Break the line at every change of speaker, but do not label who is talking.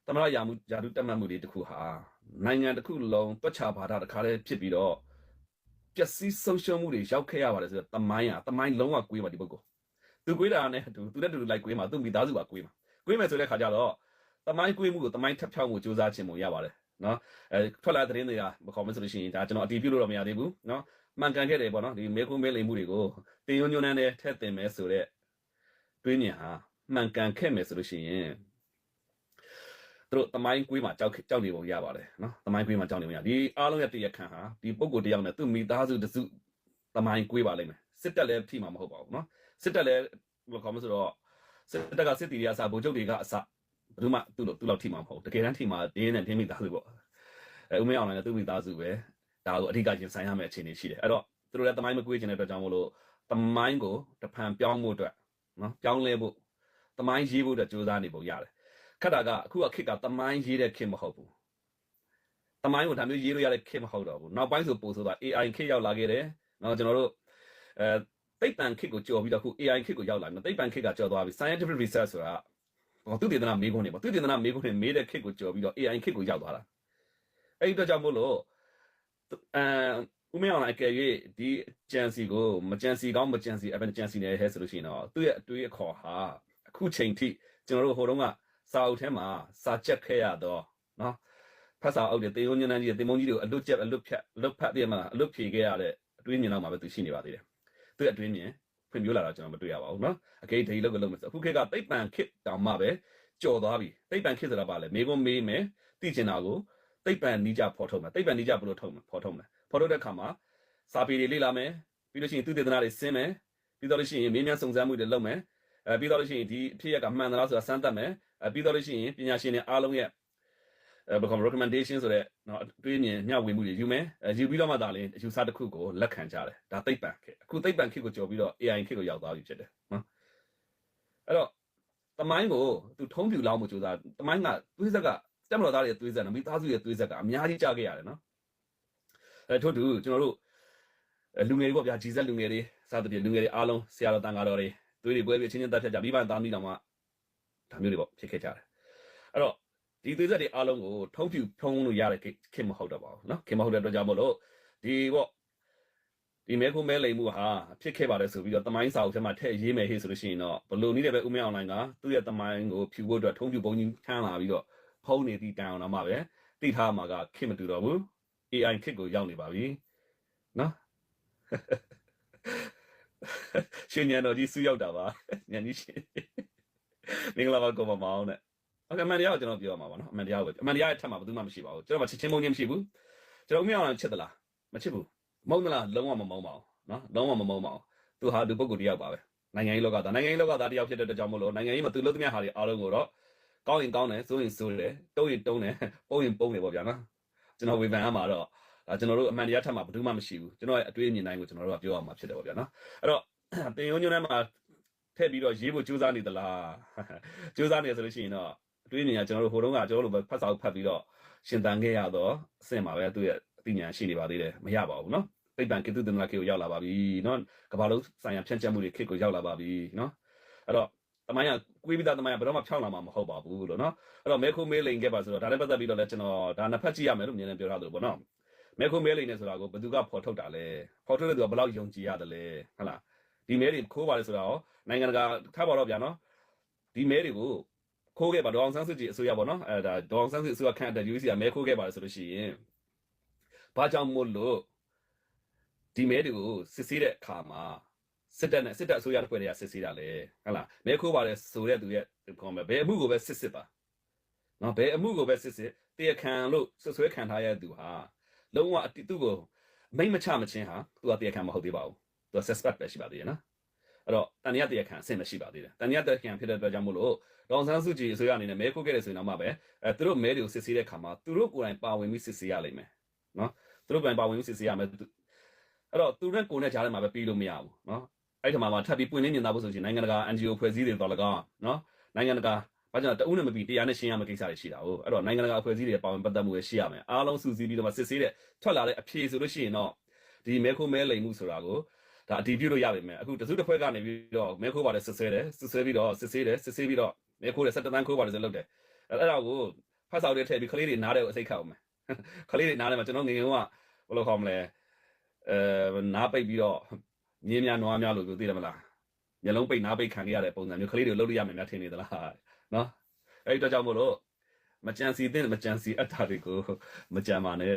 သမရယာမှုယာတုတက်မှတ်မှုတွေတခုဟာနိုင်ငံတစ်ခုလုံးတွက်ချဘာသာတစ်ခါတည်းဖြစ်ပြီးတော့ပျက်စီးဆုံးရှုံးမှုတွေရောက်ခဲ့ရပါတယ်ဆိုတော့တမိုင်းလုံးဝကွေးပါဒီပုဂ္ဂိုလ်သူကွေးတာနဲ့သူနဲ့တူလိုက်ကွေးမှာသူမိသားစုပါကွေးမှာကွေးမယ်ဆိုတဲ့ခါကျတော့တမိုင်းကွေးမှုကိုတမိုင်းထပ်ဖြောင်းမှုစူးစမ်းခြင်းပုံရပါတယ်နော်ထွက်လာတဲ့သတင်းတွေကမခေါ်မဆိုလို့ရှိရင်ဒါကျွန်တော်အတီးပြုလို့တော့မရသေးဘူးနော်မှန်ကန်ခဲ့တယ်ပေါ့နော်ဒီမဲခွန်းမဲလိမ်မှုတွေကိုတင်ယွန်းညွန်းနှန်းနဲ့ထည့်တင်မယ်ဆိုတဲ့တွေးမြင်ဟာမှန်ကန်ခဲ့မယ်ဆိုလို့ရှိရင်သူတို့တမိုင်းကွေးမှာကြောက်နေပုံရပါတယ်နော်တမိုင်းကွေးမှာကြောက်နေပုံရဒီအားလုံးရဲ့တရားခံဟာဒီပုံကိုတယောက်နဲ့သူ့မိသားစုတစုတမိုင်းကွေးပါလိမ့်မယ်စစ်တပ်လည်းထိမှာမဟုတ်ပါဘူးနော်စစ်တပ်လည်းဘယ်လိုခေါ်မဆိုတော့စစ်တပ်ကစစ်တီတွေအစားဗိုလ်ချုပ်တွေကအစားဘယ်သူမှသူ့လောက်ထိမှာမဟုတ်တကယ်တမ်းထိမှာတင်းနဲ့တင်းမိသားစုပေါ့ဦးမင်းအောင်လည်းသူ့မိသားစုပဲဒါကိုအဓိကရင်ဆိုင်ရမယ့်အခြေအနေရှိတယ်အဲ့တော့သူတို့လည်းတမိုင်းမကွေးခြင်းတဲ့အတွက်ကြောင့်မို့လို့တမိုင်းကိုတဖန်ပြောင်းဖို့အတွက်နော်ပြောင်းလဲဖို့တမိုင်းရေးဖို့အတွက်ကြိုးစားနေပုံရတယ်ခက်တာကအခုခေတ်ကတမိုင်းရေးတဲ့ခေတ်မဟုတ်ဘူးတမိုင်းကိုဒါမျိုးရေးလို့ရတဲ့ခေတ်မဟုတ်တော့ဘူးနောက်ပိုင်းဆိုပို့ဆိုတာ AI ခေတ်ရောက်လာခဲ့တယ်နော်ကျွန်တော်တို့သိပ္ပံခေတ်ကိုကြော်ပြီးတော့အခု AI ခေတ်ကိုရောက်လာပြီသိပ္ပံခေတ်ကကြော်သွားပြီ scientific research ဆိုတာသူတည်တနာမေးခွန်းတွေပေါ့သူတည်တနာမေးခွန်းတွေမေးတဲ့ခေတ်ကိုကြော်ပြီးတော့ AI ခေတ်ကိုရောက်သွားတာအဲ့ဒီအတွက်ကြောင့်မို့လို့ဦးမင်းအောင်အကယ်၍ဒီဂျန်စီကိုမဂျန်စီကောင်းမဂျန်စီအပန်ဂျန်စီနေဟဲဆိုလို့ရှိရင်တော့သူ့ရဲ့အတွေးအခေါ်ဟာအခုချိန်ထိကျွန်တော်တို့ဟိုတုန်းကစာအုပ်ထဲမှာစာချက်ခဲ့ရတော့နော်ဖတ်စာအုပ်တွေတေယုံညဉ့်ကြီးတင်မုံကြီးတွေကိုအလွတ်ကျက်အလွတ်ဖြတ်အလွတ်ဖတ်ပြီးမှအလွတ်ဖြေခဲ့ရတဲ့အတွေးမြင်တော့မှပဲသူရှိနေပါသေးတယ်သူ့ရဲ့အတွေးမြင်ဖွံ့ဖြိုးလာတော့ကျွန်တော်မတွေ့ရပါဘူးနော်အကေဒိလောက်ကိုလုံးမယ်ဆိုအခုခေတ်ကသိပ္ပံခေတ်တောင်မှပဲကြော်သွားပြီသိပ္ပံခေတ်ဆိုတာပါလေမေးခွန်းမေးမယ်သိချင်တာကိုသိပ္ပံနိကြဖော်ထုတ်မယ်သိပ္ပံနိကြဘယ်လိုဖော်ထုတ်မလဲဖော်ထုတ်တဲ့အခါမှာစာပေတွေလေ့လာမယ်ပြီးလို့ရှိရင်သူတေသနာတွေဆင်းမယ်ပြီးတော့လို့ရှိရင်မင်းများစုံစမ်းမှုတွေလုပ်မယ်ပြီးတော့လို့ရှိရင်ဒီအဖြစ်ရကမှန်သလားဆိုတာစမ်းသပ်မယ်ပြီးတော့လို့ရှိရင်ပညာရှင်တွေအားလုံးရဲ့ဘယ်လို recommendation ဆိုတဲ့နော်တွေးမြင်မျှဝေမှုတွေယူမယ်ယူပြီးတော့မှဒါလည်းအယူဆတစ်ခုကိုလက်ခံကြတယ်ဒါသိပ္ပံခေတ်အခုသိပ္ပံခေတ်ကိုကြော်ပြီးတော့ AI ခေတ်ကိုရောက်သွားပြီဖြစ်တယ်နော်အဲ့တော့တမိုင်းကိုသူထုံးပြူလောက်မှုကြိုးစားတမိုင်းကသွေးဆက်ကတက်မတော်သားတွေသွေးဆက်နော်မိသားစုရဲ့သွေးဆက်ကအများကြီးကြားခဲ့ရတယ်နော်ထို့တူကျွန်တော်တို့လူငယ်တွေပေါ့ဗျာဂျီဇက်လူငယ်တွေစသဖြင့်လူငယ်တွေအားလုံးဆရာတော်တန်ဃာတော်တွေသွေးတွေပွဲပြီးချင်းချင်းတက်ဖြတ်ကြမိဘသားမိတော်မှဒါမျိုးတွေပေါ့ဖြစ်ခဲ့ကြတယ်အဲ့တော့ဒီသွေးဆက်တွေအားလုံးကိုထုံးပြူဖုံးလို့ရတဲ့ခင်မဟုတ်တော့ပါဘူးနော်ခင်မဟုတ်တဲ့အတွက်ကြောင့်မို့လို့ဒီပေါ့ဒီမဲခုမဲလိမ်မှုဟာဖြစ်ခဲ့ပါတယ်ဆိုပြီးတော့တမိုင်းစာအုပ်ထဲမှာထည့်ရေးမယ်ဟေ့ဆိုလို့ရှိရင်တော့ဘလို့နည်းလည်းပဲဦးမင်းအောင်လိုင်းကသူ့ရဲ့တမိုင်းကိုဖြူဖို့အတွက်ထုံးပြူပုံကြီးထမ်းလာပြီးတော့ဖုံးနေသည့်တိုင်အောင်တော့မှပဲတိထားမှာကခင်မတူတော့ဘူး AI ခစ်ကိုရောက်နေပါပြီနော်ရှင်ညံတော်ကြီးစူးရောက်တာပါညံကြီးရှင်မင်္ဂလာပါကိုမမောင်းနဲ့ဟုတ်ကဲ့အမှန်တရားကိုကျွန်တော်ပြောရမှာပါနော်အမှန်တရားကိုအမှန်တရားရဲ့ထက်မှာဘယ်သူမှမရှိပါဘူးကျွန်တော်မှချစ်ချင်းမုန်းချင်းမရှိဘူးကျွန်တော်ဦးမင်းအောင်ချစ်သလားမချစ်ဘူးမုန်းသလားလုံးဝမမုန်းပါဘူးနော်လုံးဝမမုန်းပါဘူးသူဟာလူပုဂ္ဂိုလ်တယောက်ပါပဲနိုင်ငံရေးလောကသားနိုင်ငံရေးလောကသားတယောက်ဖြစ်တဲ့အတွက်ကြောင့်မို့လို့နိုင်ငံရေးမှာသူလုပ်သမျှဟာတွေအားလုံးကိုတော့ကောင်းရင်ကောင်းတယ်စိုးရင်စိုးတယ်တုံးရင်တုံးတယ်ပုံရင်ပုံတယ်ပေါ့ဗျာနော်ကျွန်တော်ဝေဖန်ရမှာတော့ကျွန်တော်တို့အမှန်တရားထက်မှာဘယ်သူမှမရှိဘူးကျွန်တော်ရဲ့အတွေ့အမြင်တိုင်းကိုကျွန်တော်တို့ကပြောရမှာဖြစ်တယ်ပေါ့ဗျာနော်အဲ့တော့တင်ယုံညွန်းထဲမှာထည့်ပြီးတော့ရေးဖို့ကြိုးစားနေသလားကြိုးစားနေဆိုလို့ရှိရင်တော့အတွေ့အမြင်ကကျွန်တော်တို့ဟိုတုန်းကကျွန်တော်တို့ဖတ်စာဖတ်ပြီးတော့ရှင်သန်ခဲ့ရတော့အဆင့်မှာပဲသူ့ရဲ့အသိဉာဏ်ရှိနေပါသေးတယ်မရပါဘူးနော်သိပ္ပံကိတုသင်္နာခေတ်ကိုရောက်လာပါပြီနော်ကမ္ဘာလုံးဆိုင်ရာဖြန့်ကျက်မှုတွေခေတ်ကိုရောက်လာပါပြီနော်အဲ့တော့တမိုင်းကကွေးပြီးသားတမိုင်းကဘယ်တော့မှဖြောင်းလာမှာမဟုတ်ပါဘူးလို့နော်အဲ့တော့မဲခိုးမဲလိန်ခဲ့ပါဆိုတော့ဒါနဲ့ပတ်သက်ပြီးတော့လည်းကျွန်တော်ဒါနှစ်ဖက်ကြည့်ရမယ်လို့မြင်နေပြောထားသလိုပေါ့နော်မဲခိုးမဲလိန်နေဆိုတာကိုဘယ်သူကဖော်ထုတ်တာလဲဖော်ထုတ်တဲ့သူကဘယ်လောက်ယုံကြည်ရတယ်လဲဟုတ်လားဒီမဲတွေခိုးပါလေဆိုတာရောနိုင်ငံတကာထားပါတော့ဗျာနော်ဒီမဲတွေကိုခိုးခဲ့ပါဒေါအောင်ဆန်းစုကြည်အစိုးရပေါ့နော်အဲဒါဒေါအောင်ဆန်းစုကြည်အစိုးရခန့်တဲ့ UEC ကမဲခိုးခဲ့ပါလေဆိုလို့ရှိရင်ဘာကြောင့်မို့လို့ဒီမဲတွေကိုစစ်ဆေးတဲ့အခါမှာစစ်တပ်အစိုးရတစ်ဖွဲ့တည်းကစစ်ဆေးတာလေဟုတ်လားမဲခိုးပါလေဆိုတဲ့သူရဲ့ခေါ်မယ်ဘယ်အမှုကိုပဲစစ်ပါနော်ဘယ်အမှုကိုပဲစစ်တရားခံလို့ဆွဆွဲခံထားရတဲ့သူဟာလုံးဝသူ့ကိုမိတ်မချမချင်းဟာသူကတရားခံမဟုတ်သေးပါဘူးသူက suspect ပဲရှိပါသေးတယ်နော်အဲ့တော့တန်ရတရားခံအဆင့်မရှိပါသေးတယ်တန်ရတရားခံဖြစ်တဲ့အတွက်ကြောင့်မို့လို့ဒေါအောင်ဆန်းစုကြည်အစိုးရအနေနဲ့မဲခိုးခဲ့တယ်ဆိုရင်တော့မှပဲသူတို့မဲတွေကိုစစ်ဆေးတဲ့အခါမှာသူတို့ကိုယ်တိုင်ပါဝင်ပြီးစစ်ဆေးရလိမ့်မယ်နော်သူတို့ကိုယ်တိုင်ပါဝင်ပြီးစစ်ဆေးရမယ်အဲ့တော့သူနဲ့ကိုယ်နဲ့ကြားထဲမှာပဲပြီးလို့မရဘူးနော်အဲ့ဒီမှာထပ်ပြီးပွင့်လင်းမြင်သာဖို့ဆိုရင်နိုင်ငံတကာ NGO ဖွဲ့စည်းတွေတော်လကောင်းနော်နိုင်ငံတကာဘာကြောင့်တအုပ်နဲ့မပြီးတရားနဲ့ရှင်းရမယ့်ကိစ္စတွေရှိတာဟုတ်အဲ့တော့နိုင်ငံတကာအဖွဲ့အစည်းတွေပါဝင်ပတ်သက်မှုပဲရှိရမယ်အားလုံးစုစည်းပြီးတော့မှစစ်ဆေးတဲ့ထွက်လာတဲ့အဖြေဆိုလို့ရှိရင်တော့ဒီမဲခိုးမဲလိမ်မှုဆိုတာကိုဒါအတည်ပြုလို့ရပါမယ်အခုတစုတစ်ဖွဲ့ကနေပြီးတော့မဲခိုးပါတယ်စစ်ဆွဲပြီးတော့စစ်ဆေးပြီးတော့မဲခိုးတယ်17တန်းခိုးပါတယ်ဆိုလုပ်တယ်အဲ့ဒါကို ဖတ်စာတွေထည့်ပြီးကလေးတွေနားတယ်ကိုအစိတ်ခတ်အောင်မယ်ကလေးတွေနားတယ်မှာကျွန်တော်ငငယ်ကဘယ်လိုခေါ်မလဲနားပိတ်ပြီးတော့မြင်းများနွားများလို့ပြောသိတယ်မလားမျက်လုံးပိတ်နားပိတ်ခံရတဲ့ပုံစံမျိုးကလေးတွေကိုလှုပ်လို့ရမယ်များထင်နေသလားနော်အဲ့ဒီတော့ကြောင့်မို့လို့မကြံစီသင့်မကြံစီအပ်တာတွေကိုမကြံပါနဲ့